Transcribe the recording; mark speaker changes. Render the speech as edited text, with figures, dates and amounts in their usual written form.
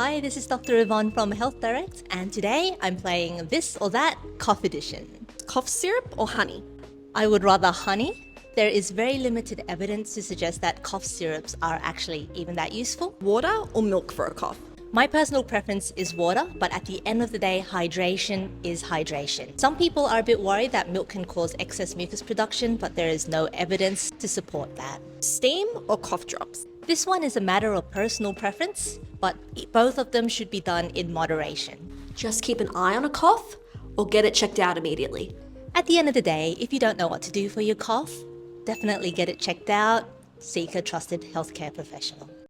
Speaker 1: Hi, this is Doctor Evonne from healthdirect, and today I'm playing This or That Cough Edition.
Speaker 2: Cough syrup or honey?
Speaker 1: I would rather honey. There is very limited evidence to suggest that cough syrups are actually even that useful.
Speaker 2: Water or milk for a cough?
Speaker 1: My personal preference is water, but at the end of the day, hydration is hydration. Some people are a bit worried that milk can cause excess mucus production, but there is no evidence to support that.
Speaker 2: Steam or cough drops?
Speaker 1: This one is a matter of personal preference, but both of them should be done in moderation.
Speaker 3: Just keep an eye on a cough or get it checked out immediately.
Speaker 1: At the end of the day, if you don't know what to do for your cough, definitely get it checked out. Seek a trusted healthcare professional.